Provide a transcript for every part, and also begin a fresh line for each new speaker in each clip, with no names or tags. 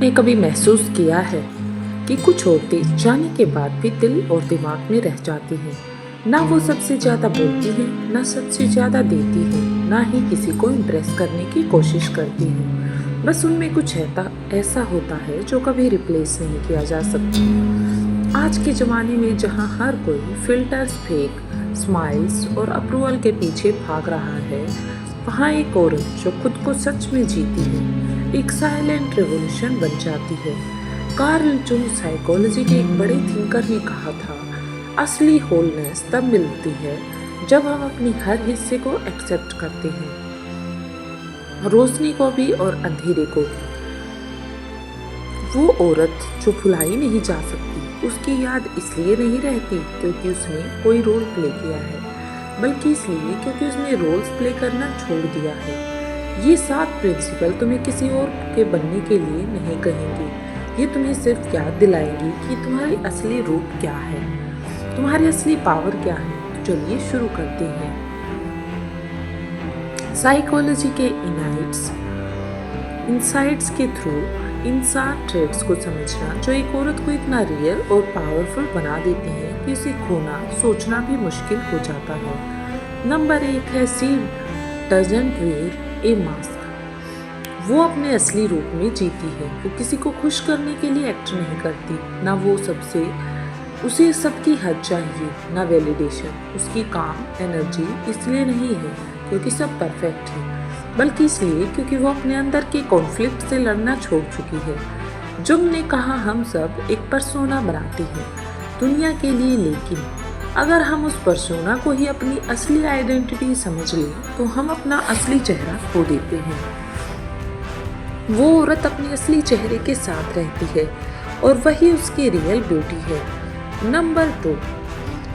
आपने कभी महसूस किया है कि कुछ औरतें जाने के बाद भी दिल और दिमाग में रह जाती हैं। ना वो सबसे ज्यादा बोलती हैं, ना सबसे ज्यादा देती हैं, ना ही किसी को इम्प्रेस करने की कोशिश करती हैं। बस उनमें कुछ ऐसा होता है जो कभी रिप्लेस नहीं किया जा सकता। आज के ज़माने में जहाँ हर कोई फिल्टर्स, फेक स्माइल्स और अप्रूवल के पीछे भाग रहा है, वहाँ एक औरत जो खुद को सच में जीती है, एक साइलेंट रेवोल्यूशन बन जाती है। कार्ल जंग साइकोलॉजी के एक बड़े थिंकर ने कहा था, असली होलनेस तब मिलती है जब हम अपनी हर हिस्से को एक्सेप्ट करते हैं, रोशनी को भी और अंधेरे को भी। वो औरत जो भुलाई नहीं जा सकती, उसकी याद इसलिए नहीं रहती क्योंकि उसने कोई रोल प्ले किया है, बल्कि इसलिए क्योंकि उसने रोल्स प्ले करना छोड़ दिया है। ये 7 प्रिंसिपल तुम्हें किसी और के बनने के लिए नहीं कहेंगी, ये तुम्हें सिर्फ याद दिलाएंगी कि तुम्हारी असली रूप क्या है, तुम्हारी असली पावर क्या है। तो चलिए शुरू करते हैं। साइकोलॉजी के इनसाइट्स के थ्रू इन 7 ट्रेड्स को समझना जो एक औरत को इतना रियल और पावरफुल बना देते हैं कि उसे खोना, सोचना भी मुश्किल हो जाता है। नंबर 1 है, she doesn't wear a mask. वो अपने असली रूप में जीती है। वो किसी को खुश करने के लिए एक्ट नहीं करती, ना वो उसे सबकी हद चाहिए, ना वैलिडेशन। उसकी काम एनर्जी इसलिए नहीं है क्योंकि सब परफेक्ट है, बल्कि इसलिए क्योंकि वो अपने अंदर के कॉन्फ्लिक्ट से लड़ना छोड़ चुकी है। जंग ने कहा, हम सब एक पर्सोना बनाते हैं दुनिया के लिए, लेकिन अगर हम उस पर्सोना को ही अपनी असली आइडेंटिटी समझ लें तो हम अपना असली चेहरा खो देते हैं। वो औरत अपने असली चेहरे के साथ रहती है और वही उसकी रियल ब्यूटी है। नंबर 2,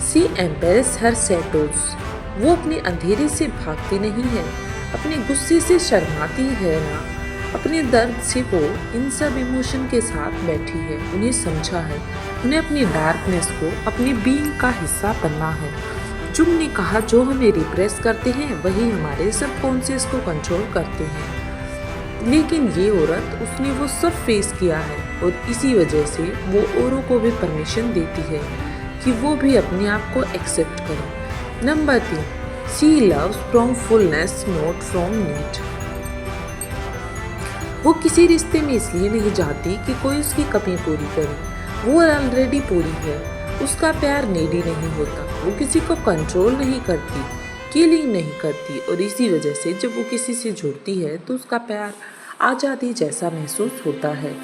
सी एम्बेरेस हर शैडोज। वो अपने अंधेरे से भागती नहीं है, अपने गुस्से से शर्माती है ना अपने दर्द से। वो इन सब इमोशन के साथ बैठी है, उन्हें समझा है, उन्हें अपनी डार्कनेस को अपनी बीइंग का हिस्सा बनना है। जुंग ने कहा, जो हमें रिप्रेस करते हैं वही हमारे सबकॉन्शियस को कंट्रोल करते हैं। लेकिन ये औरत, उसने वो सब फेस किया है और इसी वजह से वो औरों को भी परमिशन देती है कि वो भी अपने आप को एक्सेप्ट करें। Number 3, she loves from fullness not from need. वो किसी रिश्ते में इसलिए नहीं जाती कि कोई उसकी कमी पूरी करे, वो ऑलरेडी पूरी है। उसका प्यार नीडी नहीं होता, वो किसी को कंट्रोल नहीं करती, किलिंग नहीं करती, और इसी वजह से जब वो किसी से जुड़ती है तो उसका प्यार आज़ादी जैसा महसूस होता है।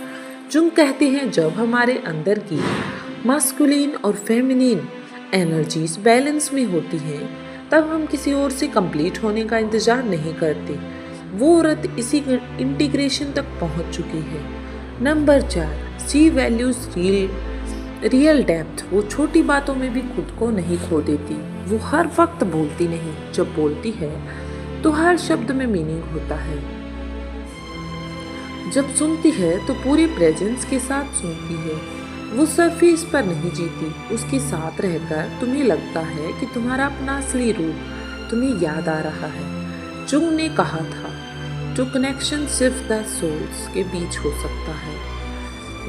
जुंग कहते हैं, जब हमारे अंदर की मास्कुलिन और फेमिनिन एनर्जीज बैलेंस में होती हैं तब हम किसी और से कंप्लीट होने का इंतजार नहीं करते। वो औरत इसी इंटीग्रेशन तक पहुंच चुकी है। Number 4, she values real depth. वो छोटी बातों में भी खुद को नहीं खो देती। वो हर वक्त बोलती नहीं, जब बोलती है तो हर शब्द में मीनिंग होता है। जब सुनती है तो पूरे प्रेजेंस के साथ सुनती है। वो सरफेस पर नहीं जीती, उसके साथ रहकर तुम्हें लगता है कि तुम्हारा अपना असली रूप तुम्हें याद आ रहा है। जुंग ने कहा था, जो कनेक्शन सिर्फ द सोल्स के बीच हो सकता है,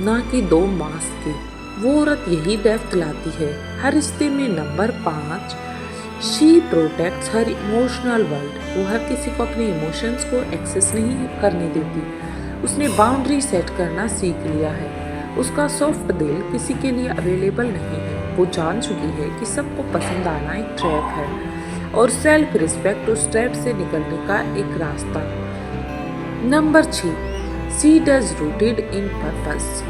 ना कि 2 मास्क के। वो औरत यही डेप्थ लाती है हर रिश्ते में। Number 5, she protects her emotional world. वो हर किसी को अपने इमोशंस को एक्सेस नहीं करने देती, उसने बाउंड्री सेट करना सीख लिया है। उसका सॉफ्ट दिल किसी के लिए अवेलेबल नहीं है। वो जान चुकी है कि सबको पसंद आना एक ट्रैप है और सेल्फ रिस्पेक्ट उस ट्रैप से निकलने का एक रास्ता। Number 6, she does rooted in purpose.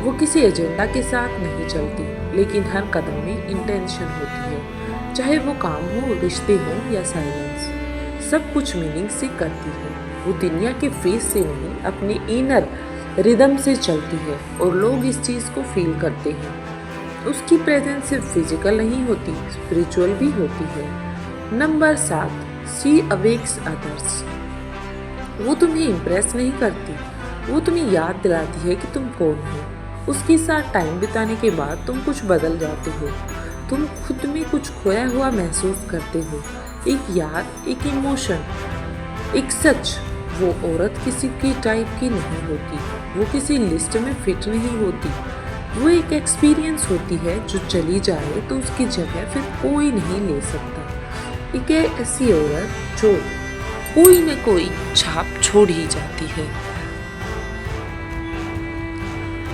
वो किसी एजेंडा के साथ नहीं चलती, लेकिन हर कदम में इंटेंशन होती है, चाहे वो काम हो, रिश्ते हो या साइलेंस। सब कुछ मीनिंग से करती है। वो दुनिया के फेस से नहीं, अपनी इनर रिदम से चलती है और लोग इस चीज़ को फील करते हैं। उसकी प्रेजेंस सिर्फ फिजिकल नहीं होती, स्पिरिचुअल भी होती है। Number 7, she awakes others. वो तुम्हें इम्प्रेस नहीं करती, वो तुम्हें याद दिलाती है कि तुम कौन हो। उसके साथ टाइम बिताने के बाद तुम कुछ बदल जाते हो, तुम खुद में कुछ खोया हुआ महसूस करते हो, एक याद, एक इमोशन, एक सच। वो औरत किसी की टाइप की नहीं होती, वो किसी लिस्ट में फिट नहीं होती। वो एक एक्सपीरियंस होती है जो चली जाए तो उसकी जगह फिर कोई नहीं ले सकता। एक ऐसी औरत जो कोई न कोई छाप छोड़ ही जाती है।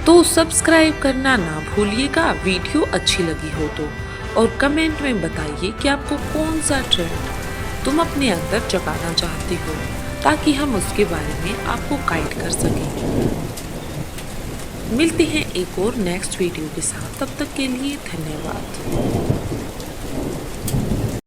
तो सब्सक्राइब करना ना भूलिएगा वीडियो अच्छी लगी हो तो, और कमेंट में बताइए कि आपको कौन सा ट्रेंड तुम अपने अंदर जगाना चाहते हो, ताकि हम उसके बारे में आपको गाइड कर सकें। मिलते हैं एक और नेक्स्ट वीडियो के साथ, तब तक के लिए धन्यवाद।